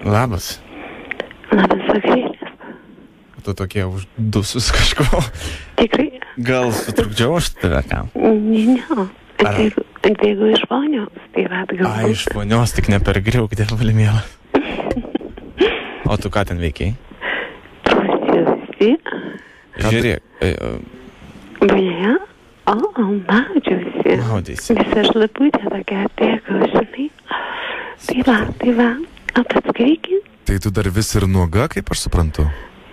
Labas. Labas vakarėlis. Tu tokie uždusus kažko. Tikrai? Gal sutrukdžiau aš tave kam? Ne. Atbėgu iš vonios, tai atgal. Ai, iš vonios, tik nepergriauk, dievuli mėla. O tu ką ten veikiai? Prausiuosi. Žiūrėk. Vonioje? Maudžiausi. Maudaisi. Visa šlaputė tokia atbėgo, žinai. Tai va. O pats reikia? Tai tu dar vis ir nuoga, kaip aš suprantu?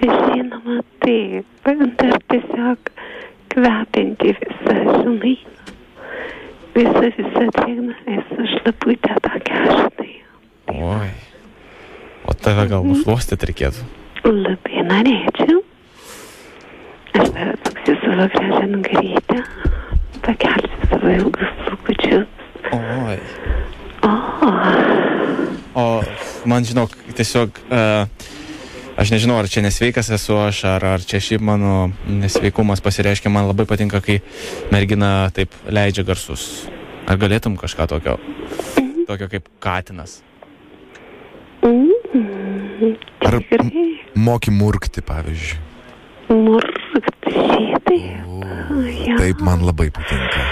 Žinoma, taip. Dar tiesiog kvepinti visą, žinai. Visa drėgna, visa šlaputė tokia, žinai. Oi. O tave gal nušluostyt reikėtų? Labai norėčiau. Aš dar atsuksiu savo gražią nugarytę. Pakelsiu savo ilgus lūkučius. Oi. O man, žinok, tiesiog, aš nežinau, ar čia nesveikas esu aš, ar čia šiaip mano nesveikumas pasireiškia. Man labai patinka, kai mergina taip leidžia garsus. Ar galėtum kažką tokio kaip katinas? Ar moki murkti, pavyzdžiui? Murkti, šitai. Taip man labai patinka.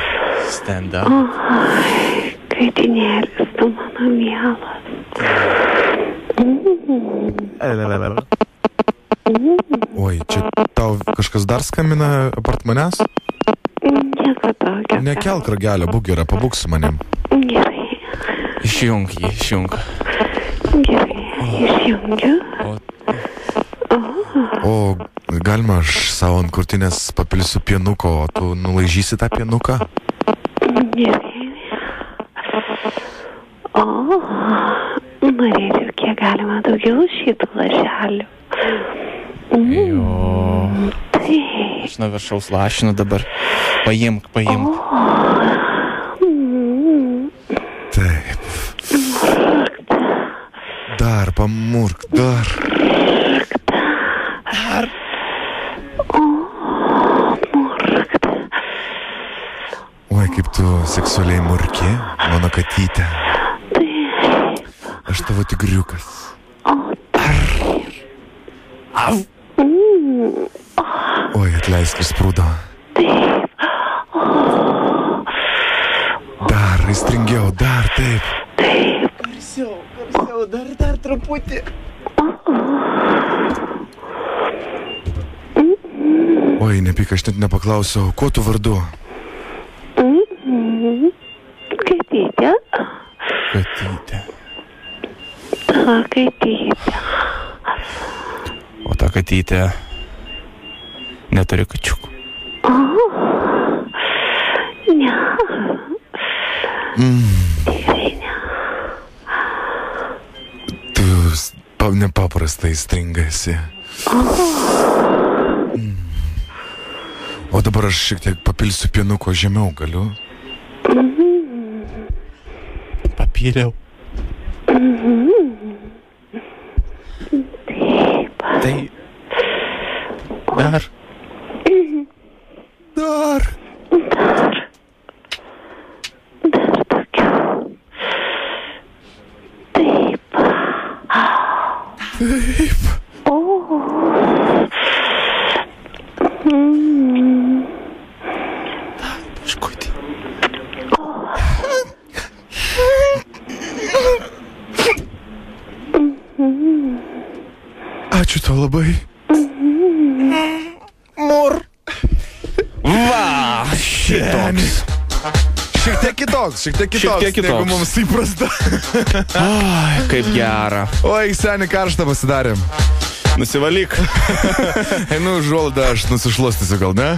Stand up. Oi, kaitinėlis, tu mano mielas. Oi, čia tau kažkas dar skambina apart manęs? Nieko tokio. Nekelk ragelio, būk gera, pabūk su manim. Gerai. Išjung jį, išjung. Gerai, išjungiu. O galima aš savo ant krūtinės papilsiu pienuko, o tu nulaižysi tą pienuką? Gerai. Norėčiau kiek galima daugiau šitų lašelių. Jo. Taip. Aš nuo viršaus lašinu dabar. Paimk. Taip. Dar pamurk, dar. Oi, kaip tu seksualiai murki, mano katytė. Aš tavo tigriukas. Oi, atleisk, išsprūdo. Dar aistringiau, dar taip. Garsiau, dar truputį. Oi, nepyk, aš net nepaklausiau, kuo tu vardu? Katytė. Katytė. Katytė. O ta katytė neturi kačiukų. Ne. Tikrai ne. Tu nepaprastai stringasi. O dabar aš šiek tiek papilsiu pienuko žemiau, galiu? Papyliau. Tai dar. Dar tokiau. Taip. Paškutį. Ačiū tau labai. Va, šitoks. Šiek tiek kitoks, negu mums įprasta. Ai, kaip gera. Oi, seni, karštą pasidarėm. Nusivalyk. Einu užuolaidą, aš nusišluostysiu gal, ne?